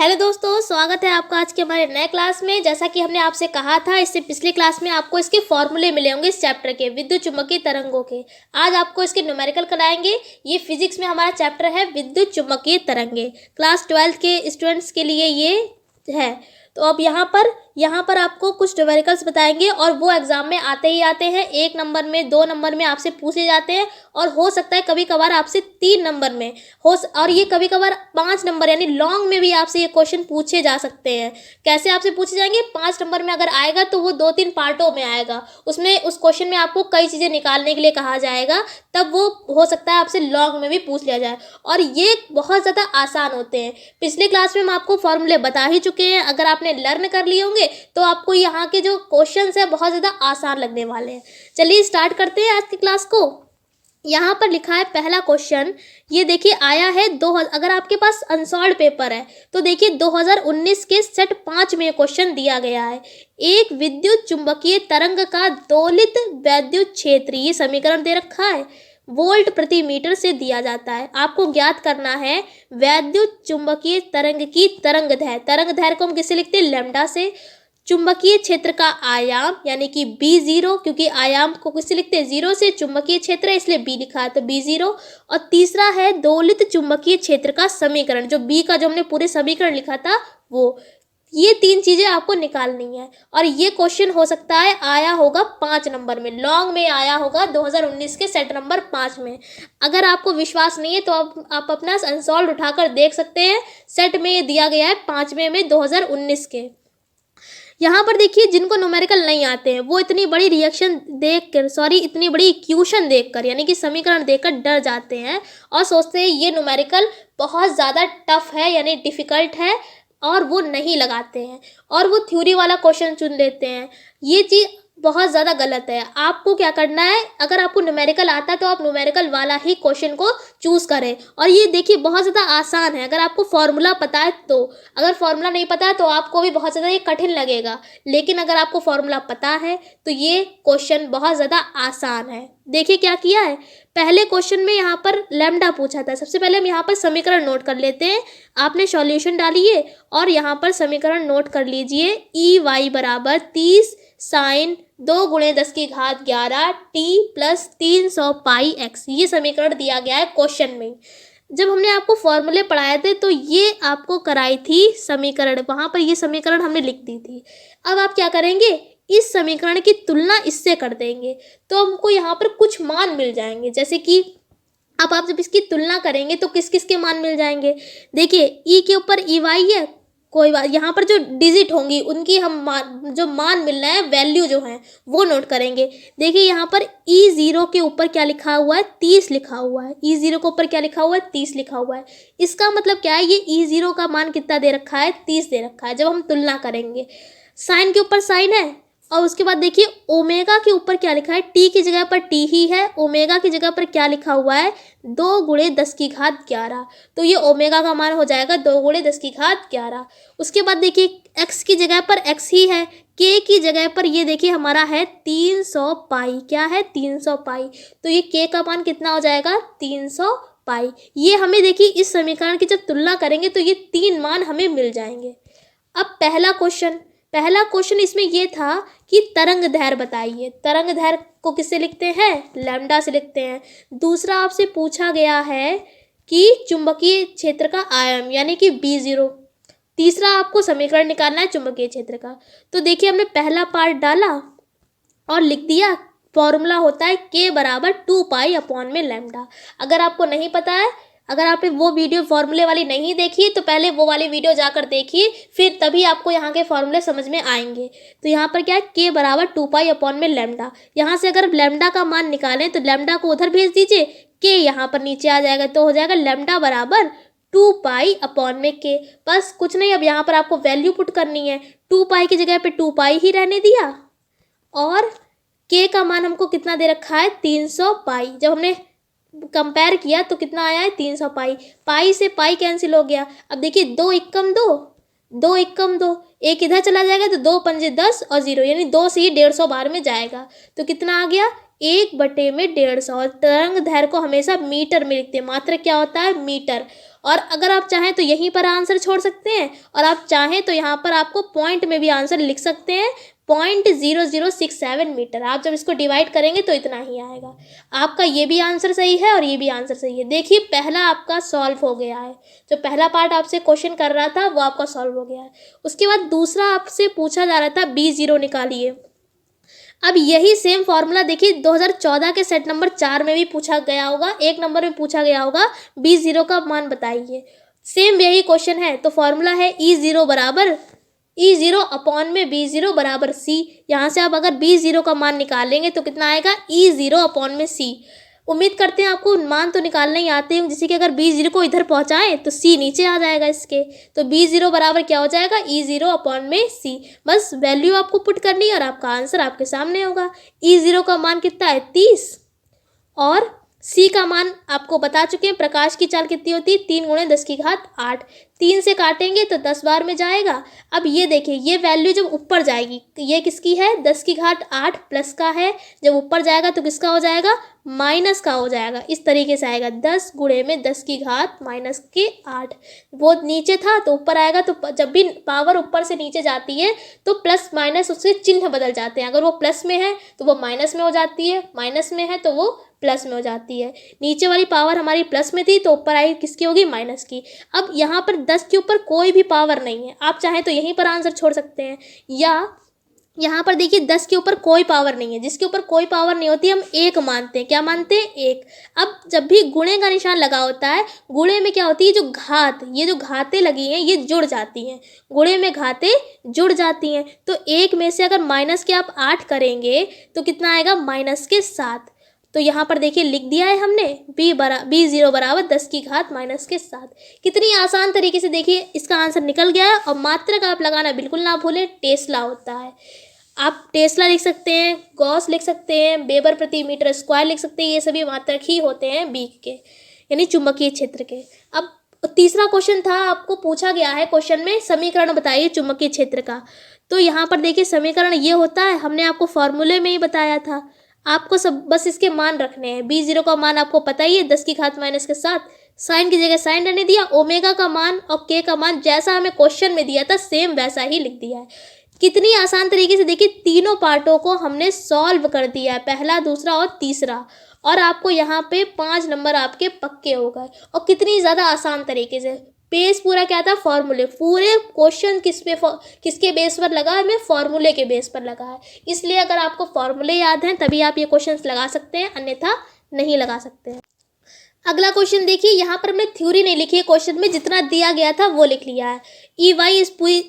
Hello दोस्तों, स्वागत है आपका आज के हमारे नए क्लास में। जैसा कि हमने आपसे कहा था, इससे पिछले क्लास में आपको इसके फॉर्मूले मिले होंगे इस चैप्टर के, विद्युत चुम्बकीय तरंगों के। आज आपको इसके न्यूमेरिकल कराएंगे। ये फिजिक्स में हमारा चैप्टर है विद्युत चुम्बकीय तरंगे। क्लास 12 के स्टूडेंट्स के लिए ये है। तो अब यहाँ पर आपको कुछ न्यूमेरिकल्स बताएंगे और वो एग्जाम में आते ही आते हैं। 1 नंबर में, 2 नंबर में आपसे पूछे जाते हैं और हो सकता है कभी कभार आपसे 3 नंबर में और ये कभी कभार 5 नंबर यानी लॉन्ग में भी आपसे ये क्वेश्चन पूछे जा सकते हैं। कैसे आपसे पूछे जाएंगे? 5 नंबर में अगर आएगा तो वो 2-3 पार्टों में आएगा। उसमें उस क्वेश्चन में आपको कई चीज़ें निकालने के लिए कहा जाएगा, तब वो हो सकता है आपसे लॉन्ग में भी पूछ लिया जाए। और ये बहुत ज़्यादा आसान होते हैं। पिछले क्लास में हम आपको फॉर्मूले बता ही चुके हैं। अगर आपने लर्न कर लिए होंगे तो आपको यहाँ के जो क्वेश्चंस है बहुत ज़्यादा आसान लगने वाले हैं। चलिए स्टार्ट करते हैं आज की क्लास को। यहाँ पर लिखा है पहला क्वेश्चन, ये देखिए आया है अगर आपके पास अनसॉल्व पेपर है तो देखिए 2019 के सेट 5 में क्वेश्चन दिया गया है। एक विद्युत चुंबकीय तरंग का दोलित वैद्युत क्षेत्र, ये समीकरण दे रखा है, वोल्ट प्रति मीटर से दिया जाता है। आपको ज्ञात करना है वैद्युत चुंबकीय तरंग की तरंग दैर्घ्य को हम किससे लिखते हैं? लैम्डा से। चुंबकीय क्षेत्र का आयाम यानी कि B0, क्योंकि आयाम को किससे लिखते हैं? 0 से। चुंबकीय क्षेत्र है इसलिए B लिखा है तो B0। और तीसरा है दोलित चुंबकीय क्षेत्र का समीकरण, जो B का जो हमने पूरे समीकरण लिखा था वो। ये 3 चीज़ें आपको निकालनी है और ये क्वेश्चन हो सकता है आया होगा 5 नंबर में, लॉन्ग में आया होगा 2019 के सेट नंबर 5 में। अगर आपको विश्वास नहीं है तो आप अपना अनसॉल्व उठाकर देख सकते हैं। सेट में ये दिया गया है 5वें में 2019 के। यहाँ पर देखिए जिनको न्यूमेरिकल नहीं आते हैं वो इतनी बड़ी इतनी बड़ी इक्वेशन देखकर यानी कि समीकरण देखकर डर जाते हैं और सोचते हैं ये न्यूमेरिकल बहुत ज़्यादा टफ है यानी डिफ़िकल्ट है, और वो नहीं लगाते हैं और वो थ्योरी वाला क्वेश्चन चुन लेते हैं। ये चीज़ बहुत ज़्यादा गलत है। आपको क्या करना है, अगर आपको न्यूमेरिकल आता है तो आप न्यूमेरिकल वाला ही क्वेश्चन को चूज़ करें। और ये देखिए बहुत ज़्यादा आसान है अगर आपको फॉर्मूला पता है तो। अगर फॉर्मूला नहीं पता है तो आपको भी बहुत ज़्यादा ये कठिन लगेगा, लेकिन अगर आपको फॉर्मूला पता है तो ये क्वेश्चन बहुत ज़्यादा आसान है। देखिए क्या किया है, पहले क्वेश्चन में यहाँ पर लैम्डा पूछा था। सबसे पहले हम यहाँ पर समीकरण नोट कर लेते हैं। आपने सॉल्यूशन डालिए और यहाँ पर समीकरण नोट कर लीजिए। EY बराबर 30 साइन 2 × 10⁻11 t प्लस 300 पाई x, ये समीकरण दिया गया है क्वेश्चन में। जब हमने आपको फॉर्मूले पढ़ाए थे तो ये आपको कराई थी समीकरण, वहाँ पर ये समीकरण हमने लिख दी थी। अब आप क्या करेंगे, इस समीकरण की तुलना इससे कर देंगे तो हमको यहाँ पर कुछ मान मिल जाएंगे। जैसे कि अब आप जब इसकी तुलना करेंगे तो किस किस के मान मिल जाएंगे? देखिए E के ऊपर EY है, कोई बात, यहाँ पर जो डिजिट होंगी उनकी हम जो मान मिल रहा है, वैल्यू जो है वो नोट करेंगे। देखिए यहाँ पर E0 के ऊपर क्या लिखा हुआ है? 30 लिखा हुआ है। E0 के ऊपर क्या लिखा हुआ है? 30 लिखा हुआ है। इसका मतलब क्या है, ये E0 का मान कितना दे रखा है? 30 दे रखा है। जब हम तुलना करेंगे, साइन के ऊपर साइन है और उसके बाद देखिए ओमेगा के ऊपर क्या लिखा है? टी की जगह पर टी ही है। ओमेगा की जगह पर क्या लिखा हुआ है? 2 × 10⁻11। तो ये ओमेगा का मान हो जाएगा 2 × 10⁻11। उसके बाद देखिए एक्स की जगह पर एक्स ही है। के की जगह पर ये देखिए हमारा है 300 पाई। क्या है? 300 पाई। तो ये के का मान कितना हो जाएगा? 300 पाई। ये हमें देखिए इस समीकरण की जब तुलना करेंगे तो ये 3 मान हमें मिल जाएंगे। अब पहला क्वेश्चन इसमें ये था कि तरंग दैर्घ्य बताइए। तरंग दैर्घ्य को किससे लिखते हैं? लैम्डा से लिखते हैं। दूसरा आपसे पूछा गया है कि चुंबकीय क्षेत्र का आयाम यानी कि B0। तीसरा आपको समीकरण निकालना है चुंबकीय क्षेत्र का। तो देखिए हमने पहला पार्ट डाला और लिख दिया, फॉर्मूला होता है K बराबर 2 पाई अपॉन में लैम्डा। अगर आपको नहीं पता है, अगर आपने वो वीडियो फॉर्मूले वाली नहीं देखी तो पहले वो वाली वीडियो जाकर देखिए, फिर तभी आपको यहाँ के फॉर्मूले समझ में आएंगे। तो यहाँ पर क्या है? K बराबर 2 पाई अपॉन में लैम्डा। यहाँ से अगर लैम्डा का मान निकालें तो लैम्डा को उधर भेज दीजिए, K यहाँ पर नीचे आ जाएगा तो हो जाएगा लैम्डा बराबर 2 पाई अपॉन में K। बस कुछ नहीं, अब यहाँ पर आपको वैल्यू पुट करनी है। 2 पाई की जगह पे 2 पाई ही रहने दिया और K का मान हमको कितना दे रखा है? 300 पाई। जब हमने कंपेयर किया तो कितना आया है? 300 पाई। पाई से पाई कैंसिल हो गया। अब देखिए 2 एकम 2, 2 एकम 2, एक इधर चला जाएगा तो 2 पंजे 10 और 0 यानी 2 से ही 150 बार में जाएगा। तो कितना आ गया? 1/150। और तरंग दैर्घ्य को हमेशा मीटर में लिखते हैं। मात्रक क्या होता है? मीटर। और अगर आप चाहें तो यहीं पर आंसर छोड़ सकते हैं, और आप चाहें तो यहाँ पर आपको पॉइंट में भी आंसर लिख सकते हैं, 0.0067 मीटर। आप जब इसको डिवाइड करेंगे तो इतना ही आएगा। आपका ये भी आंसर सही है और ये भी आंसर सही है। देखिए पहला आपका सॉल्व हो गया है, जो पहला पार्ट आपसे क्वेश्चन कर रहा था वो आपका सॉल्व हो गया है। उसके बाद दूसरा आपसे पूछा जा रहा था B0 निकालिए। अब यही सेम फॉर्मूला देखिए 2014 के सेट नंबर 4 में भी पूछा गया होगा, 1 नंबर में पूछा गया होगा, B0 का मान बताइए। सेम यही क्वेश्चन है। तो फॉर्मूला है E0 बराबर E0 अपॉन में B0 बराबर C। यहाँ से आप अगर B0 का मान निकालेंगे तो कितना आएगा, E0 अपॉन में C। उम्मीद करते हैं आपको मान तो निकालना ही आते हैं, जैसे कि अगर B0 को इधर पहुँचाएं तो C नीचे आ जाएगा इसके। तो B0 बराबर क्या हो जाएगा, E0 अपॉन में C। बस वैल्यू आपको पुट करनी है और आपका आंसर आपके सामने होगा। E0 का मान कितना है, 30, और C का मान आपको बता चुके हैं। प्रकाश की चाल कितनी होती है, 3 × 10⁸। 3 से काटेंगे तो 10 बार में जाएगा। अब ये देखिए, ये वैल्यू जब ऊपर जाएगी, ये किसकी है, 10⁸ प्लस का है। जब ऊपर जाएगा तो किसका हो जाएगा, माइनस का हो जाएगा। इस तरीके से आएगा, 10 × 10⁻⁻8। वो नीचे था तो ऊपर आएगा। तो जब भी पावर ऊपर से नीचे जाती है तो प्लस माइनस उससे चिन्ह बदल जाते हैं। अगर वो प्लस में है तो वो माइनस में हो जाती है, माइनस में है तो वो प्लस में हो जाती है। नीचे वाली पावर हमारी प्लस में थी तो ऊपर आई किसकी होगी, माइनस की। अब यहाँ पर 10 के ऊपर कोई भी पावर नहीं है, आप चाहें तो यहीं पर आंसर छोड़ सकते हैं, या यहाँ पर देखिए 10 के ऊपर कोई पावर नहीं है। जिसके ऊपर कोई पावर नहीं होती हम 1 मानते हैं। क्या मानते हैं, 1। अब जब भी गुणे का निशान लगा होता है, गुणे में क्या होती है, जो घात, ये जो घातें लगी हैं ये जुड़ जाती हैं। गुणे में घातें जुड़ जाती हैं। तो 1 में से अगर माइनस के आप 8 करेंगे तो कितना आएगा, -7। तो यहाँ पर देखिए लिख दिया है हमने, B0 बराबर 10⁻⁻7। कितनी आसान तरीके से देखिए इसका आंसर निकल गया है। और मात्रक आप लगाना बिल्कुल ना भूलें, टेस्ला होता है। आप टेस्ला लिख सकते हैं, गॉस लिख सकते हैं, वेबर प्रति मीटर स्क्वायर लिख सकते हैं। ये सभी मात्रक ही होते हैं बी के, यानी चुंबकीय क्षेत्र के। अब तीसरा क्वेश्चन था, आपको पूछा गया है क्वेश्चन में, समीकरण बताइए चुंबकीय क्षेत्र का। तो यहाँ पर देखिए समीकरण ये होता है, हमने आपको फॉर्मूले में ही बताया था। आपको सब बस इसके मान रखने हैं। B0 का मान आपको पता ही है, 10⁻⁻7। साइन की जगह साइन रहने दिया। ओमेगा का मान और K का मान जैसा हमें क्वेश्चन में दिया था सेम वैसा ही लिख दिया है। कितनी आसान तरीके से देखिए तीनों पार्टों को हमने सॉल्व कर दिया है, पहला, दूसरा और तीसरा। और आपको यहाँ पे 5 नंबर आपके पक्के हो गए। और कितनी ज़्यादा आसान तरीके से। बेस पूरा क्या था, फॉर्मूले। पूरे क्वेश्चन किसके बेस पर लगा है, हमें फॉर्मूले के बेस पर लगा है। इसलिए अगर आपको फॉर्मूले याद हैं तभी आप ये क्वेश्चंस लगा सकते हैं, अन्यथा नहीं लगा सकते हैं। अगला क्वेश्चन देखिए, यहाँ पर हमने थ्योरी नहीं लिखी है, क्वेश्चन में जितना दिया गया था वो लिख लिया है। EY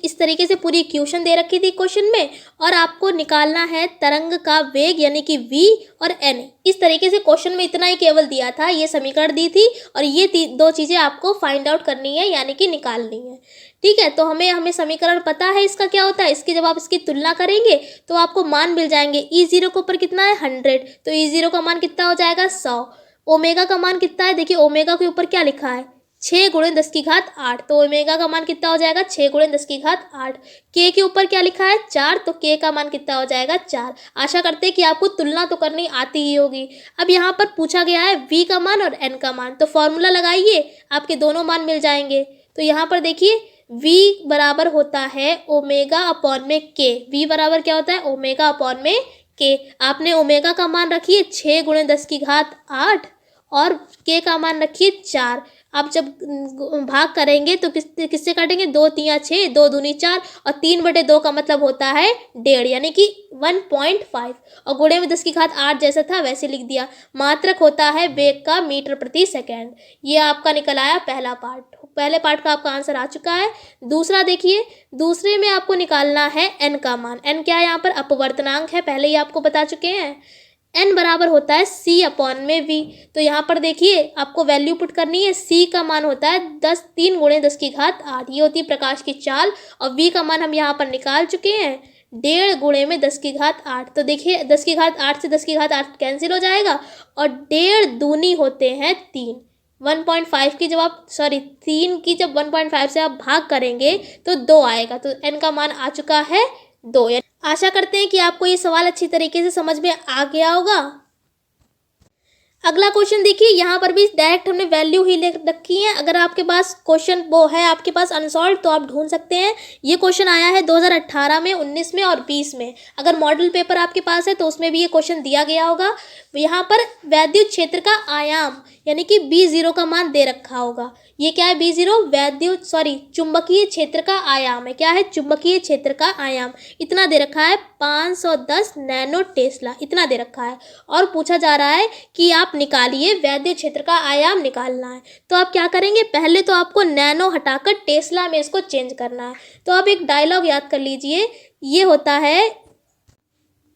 इस तरीके से पूरी इक्वेशन दे रखी थी क्वेश्चन में, और आपको निकालना है तरंग का वेग यानी कि V और N। इस तरीके से क्वेश्चन में इतना ही केवल दिया था, ये समीकरण दी थी और ये 2 चीज़ें आपको फाइंड आउट करनी है यानी कि निकालनी है। ठीक है, तो हमें समीकरण पता है इसका क्या होता है। इसकी जब आप इसकी तुलना करेंगे तो आपको मान मिल जाएंगे। E0 के ऊपर कितना है, 100, तो E0 का मान कितना हो जाएगा, 100। ओमेगा का मान कितना है, देखिए ओमेगा के ऊपर क्या लिखा है, 6 × 10⁸। तो ओमेगा का मान कितना हो जाएगा, 6 × 10⁸। के ऊपर क्या लिखा है, 4, तो के का मान कितना हो जाएगा, 4। आशा करते हैं कि आपको तुलना तो करनी आती ही होगी। अब यहाँ पर पूछा गया है V का मान और N का मान, तो फॉर्मूला लगाइए, आपके दोनों मान मिल जाएंगे। तो यहाँ पर देखिए V बराबर होता है ओमेगा अपॉन में K। V बराबर क्या होता है, ओमेगा अपॉन में K। आपने ओमेगा का मान रखिए 6 × 10⁸ और K का मान रखिए 4। आप जब भाग करेंगे तो किससे काटेंगे, 2 × 3 = 6, 2 दूनी 4 और 3/2 का मतलब होता है 1.5 यानी कि 1.5। और गुणे में 10⁸ जैसा था वैसे लिख दिया। मात्रक होता है वेग का मीटर प्रति सेकेंड। ये आपका निकल आया पहला पार्ट। पहले पार्ट का आपका आंसर आ चुका है। दूसरा देखिए, दूसरे में आपको निकालना है N का मान। N क्या है, यहाँ पर अपवर्तनांक है, पहले ही आपको बता चुके हैं। N बराबर होता है C अपॉन में V। तो यहाँ पर देखिए आपको वैल्यू पुट करनी है। C का मान होता है 3 × 10⁸। ये होती है प्रकाश की चाल, और V का मान हम यहाँ पर निकाल चुके हैं, 1.5 × 10⁸। तो देखिए 10⁸ से 10⁸ कैंसिल हो जाएगा, और 1.5 दूनी होते हैं 3। 1.5 की जब आप 3 की जब 1.5 से आप भाग करेंगे तो 2 आएगा। तो N का मान आ चुका है 2। आशा करते हैं कि आपको ये सवाल अच्छी तरीके से समझ में आ गया होगा। अगला क्वेश्चन देखिए, यहाँ पर भी डायरेक्ट हमने वैल्यू ही ले रखी है। अगर आपके पास क्वेश्चन वो है आपके पास अनसॉल्व तो आप ढूंढ सकते हैं। ये क्वेश्चन आया है 2018 में, 19 में और 20 में। अगर मॉडल पेपर आपके पास है तो उसमें भी ये क्वेश्चन दिया गया होगा। यहाँ पर वैद्युत क्षेत्र का आयाम यानी कि B0 का मान दे रखा होगा। ये क्या है B0? चुंबकीय क्षेत्र का आयाम है। क्या है? चुंबकीय क्षेत्र का आयाम इतना दे रखा है 510 नैनो टेस्ला, इतना दे रखा है। और पूछा जा रहा है कि आप निकालिए, वैद्युत क्षेत्र का आयाम निकालना है। तो आप क्या करेंगे, पहले तो आपको नैनो हटाकर टेस्ला में इसको चेंज करना है। तो आप एक डायलॉग याद कर लीजिए, ये होता है,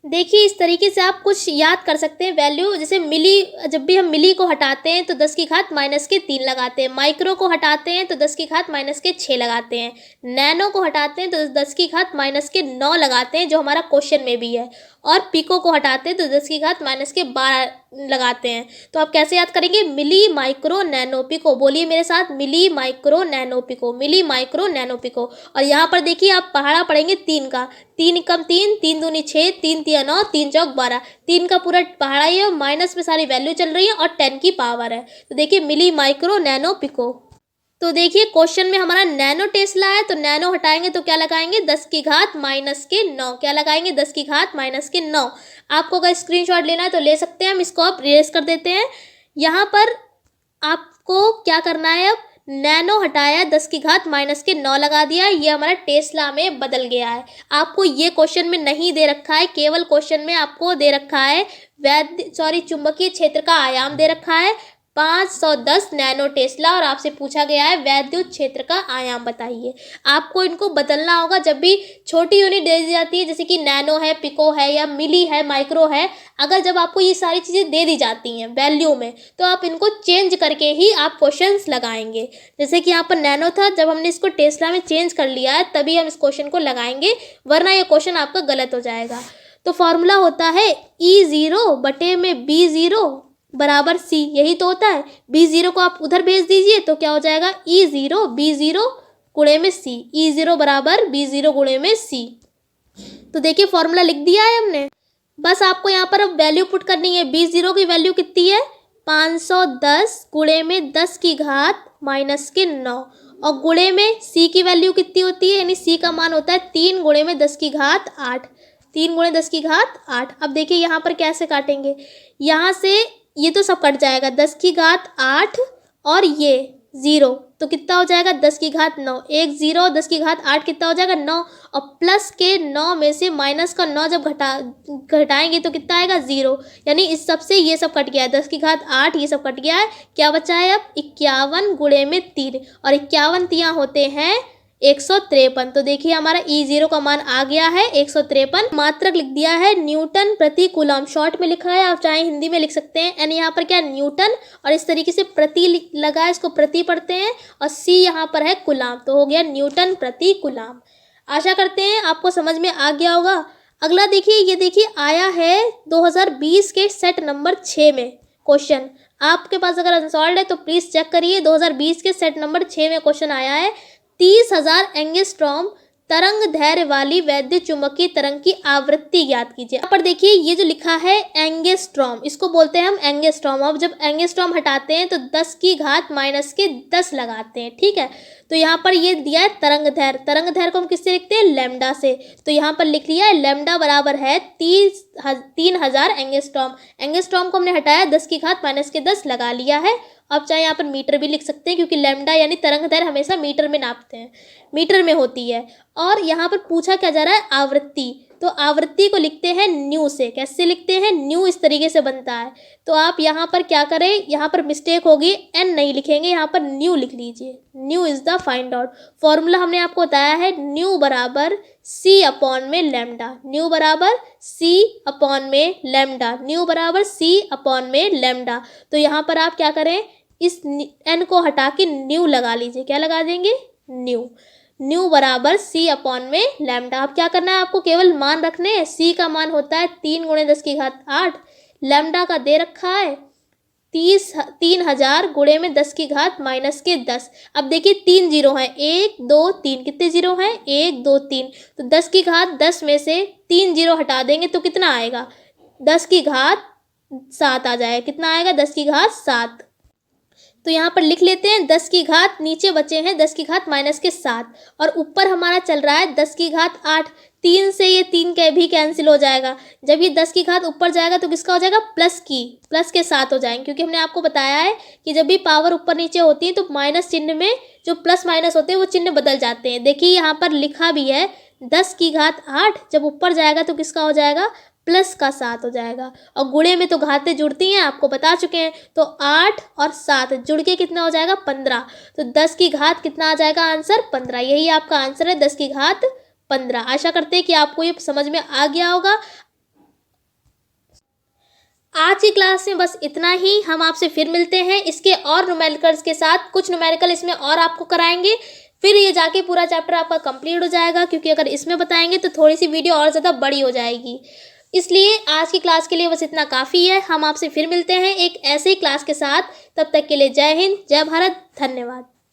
देखिए इस तरीके से आप कुछ याद कर सकते हैं वैल्यू। जैसे मिली, जब भी हम मिली को हटाते हैं तो 10 की घात -3 लगाते हैं। माइक्रो को हटाते हैं तो 10 की घात -6 लगाते हैं। नैनो को हटाते हैं तो 10 की घात -9 लगाते हैं, जो हमारा क्वेश्चन में भी है। और पिको को हटाते हैं तो 10 की घात -12 लगाते हैं। तो आप कैसे याद करेंगे, मिली माइक्रो नैनो पिको। बोलिए मेरे साथ, milli micro nano pico, milli micro nano pico. और यहाँ पर देखिए आप पहाड़ा पढ़ेंगे 3 का, 3 एकम 3, 3 दूनी 6, 3 तिया 9, 3 चौक 12। 3 का पूरा पहाड़ा ही है, माइनस में सारी वैल्यू चल रही है और 10 की पावर है। तो देखिए मिली माइक्रो नैनो पिको। तो देखिए क्वेश्चन में हमारा नैनो टेस्ला है, तो नैनो हटाएंगे तो क्या लगाएंगे, 10 की घात -9। क्या लगाएंगे, 10 की घात -9। आपको अगर स्क्रीनशॉट लेना है तो ले सकते हैं, हम इसको अब इरेज कर देते हैं। यहाँ पर आपको क्या करना है, अब नैनो हटाया, 10 की घात -9 लगा दिया, ये हमारा टेस्ला में बदल गया है। आपको ये क्वेश्चन में नहीं दे रखा है, केवल क्वेश्चन में आपको दे रखा है चुंबकीय क्षेत्र का आयाम दे रखा है 510 नैनो टेस्ला, और आपसे पूछा गया है वैद्युत क्षेत्र का आयाम बताइए। आपको इनको बदलना होगा जब भी छोटी यूनिट दे दी जाती है, जैसे कि नैनो है, पिको है या मिली है, माइक्रो है। अगर जब आपको ये सारी चीज़ें दे दी जाती हैं वैल्यू में, तो आप इनको चेंज करके ही आप क्वेश्चंस लगाएंगे। जैसे कि यहाँ पर नैनो था, जब हमने इसको टेस्ला में चेंज कर लिया है तभी हम इस क्वेश्चन को लगाएंगे, वरना ये क्वेश्चन आपका गलत हो जाएगा। तो फॉर्मूला होता है E0/B0 बराबर C, यही तो होता है। B0 को आप उधर भेज दीजिए तो क्या हो जाएगा, E0/B0 गुणे में C, E0 बराबर B0 गुणे में C। तो देखिए फॉर्मूला लिख दिया है हमने। बस आपको यहाँ पर अब वैल्यू पुट करनी है। B0 की वैल्यू कितनी है, 510 गुणे में 10 की घात -9, और गुणे में C की वैल्यू कितनी होती है, यानी C का मान होता है 3 गुणे में 10 की घात 8। 3 गुणे 10 की घात 8। अब देखिए यहाँ पर कैसे काटेंगे, यहाँ से ये तो सब कट जाएगा, 10 की घात 8 और ये 0, तो कितना हो जाएगा, 10 की घात 9। 1 0, 10 की घात 8 कितना हो जाएगा, 9। और प्लस के 9 में से माइनस का 9 जब घटाएंगे तो कितना आएगा, 0। यानी इस सब से ये सब कट गया है, 10 की घात 8 ये सब कट गया है। क्या बचा है अब, 51 गुणे में 3, और 51 तियाँ होते हैं 153। तो देखिए हमारा E0 का मान आ गया है 153। मात्रक लिख दिया है न्यूटन प्रति कूलम, शॉर्ट में लिखा है, आप चाहे हिंदी में लिख सकते हैं। यानी यहाँ पर क्या न्यूटन, और इस तरीके से प्रति लगा है, इसको प्रति पढ़ते हैं, और C यहाँ पर है कुलाम, तो हो गया न्यूटन प्रति कुलाम। आशा करते हैं आपको समझ में आ गया होगा। अगला देखिए, ये देखिए आया है 2020 के सेट नंबर 6 में क्वेश्चन। आपके पास अगर अनसॉल्व है तो प्लीज़ चेक करिए। 2020 के सेट नंबर 6 में क्वेश्चन आया है, 30,000 एंगस्ट्रॉम तरंग दैर्घ्य वाली वैद्युत चुंबकीय तरंग की आवृत्ति ज्ञात कीजिए। यहाँ पर देखिए ये जो लिखा है एंगस्ट्रॉम, इसको बोलते हैं हम एंगस्ट्रॉम। अब जब एंगस्ट्रॉम हटाते हैं तो 10 की घात -10 लगाते हैं, ठीक है। तो यहाँ पर ये दिया है तरंग दैर्घ्य। तरंग दैर्घ्य को हम किससे लिखते हैं, लैम्डा से। तो यहाँ पर लिख लिया है लैम्डा बराबर है 3,000 एंगस्ट्रॉम। एंगस्ट्रॉम को हमने हटाया, 10 की घात -10 लगा लिया है। अब चाहे यहाँ पर मीटर भी लिख सकते हैं, क्योंकि लैम्डा यानी तरंग दैर्घ्य हमेशा मीटर में नापते हैं, मीटर में होती है। और यहाँ पर पूछा क्या जा रहा है, आवृत्ति। तो आवृत्ति को लिखते हैं न्यू से। कैसे लिखते हैं, न्यू इस तरीके से बनता है। तो आप यहाँ पर क्या करें, यहाँ पर मिस्टेक होगी, एन नहीं लिखेंगे, यहाँ पर न्यू लिख लीजिए। New is the find out. Formula हमने आपको बताया है, न्यू बराबर C अपॉन में लैम्डा। न्यू बराबर C अपॉन में लैम्डा, न्यू बराबर C अपॉन में लैम्डा। तो यहाँ पर आप क्या करें, इस n को हटा के न्यू लगा लीजिए। क्या लगा देंगे, न्यू। न्यू बराबर C अपॉन में लैम्डा। अब क्या करना है, आपको केवल मान रखने हैं। C का मान होता है 3 गुणे 10 की घात 8, लैम्डा का दे रखा है 3,000 गुणे में 10 की घात -10। अब देखिए 3 जीरो हैं, 1 2 3, कितने जीरो हैं, 1 2 3। तो 10 की घात 10 में से 3 जीरो हटा देंगे तो कितना आएगा, 10 की घात 7 आ जाएगा। कितना आएगा? 10 की घात 7। तो यहाँ पर लिख लेते हैं 10 की घात, नीचे बचे हैं 10 की घात माइनस के 7 और ऊपर हमारा चल रहा है 10 की घात 8। 3 से ये 3 के भी कैंसिल हो जाएगा। जब ये 10 की घात ऊपर जाएगा तो किसका हो जाएगा? प्लस के 7 हो जाएंगे, क्योंकि हमने आपको बताया है कि जब भी पावर ऊपर नीचे होती है तो माइनस चिन्ह में जो प्लस माइनस होते हैं वो चिन्ह बदल जाते हैं। देखिए यहाँ पर लिखा भी है 10 की घात 8, जब ऊपर जाएगा तो किसका हो जाएगा? प्लस का 7 हो जाएगा। और गुणे में तो घातें जुड़ती हैं, आपको बता चुके हैं। तो 8 और 7 जुड़ के कितना हो जाएगा? 15। तो 10 की घात कितना आ जाएगा? आंसर 15। यही आपका आंसर है, 10 की घात 15। आशा करते हैं कि आपको ये समझ में आ गया होगा। आज की क्लास में बस इतना ही। हम आपसे फिर मिलते हैं इसके और न्यूमेरिकल्स के साथ। कुछ न्यूमेरिकल इसमें और आपको कराएंगे, फिर ये जाके पूरा चैप्टर आपका कंप्लीट हो जाएगा, क्योंकि अगर इसमें बताएंगे तो थोड़ी सी वीडियो और ज़्यादा बड़ी हो जाएगी। इसलिए आज की क्लास के लिए बस इतना काफ़ी है। हम आपसे फिर मिलते हैं एक ऐसे ही क्लास के साथ। तब तक के लिए जय हिंद, जय भारत, धन्यवाद।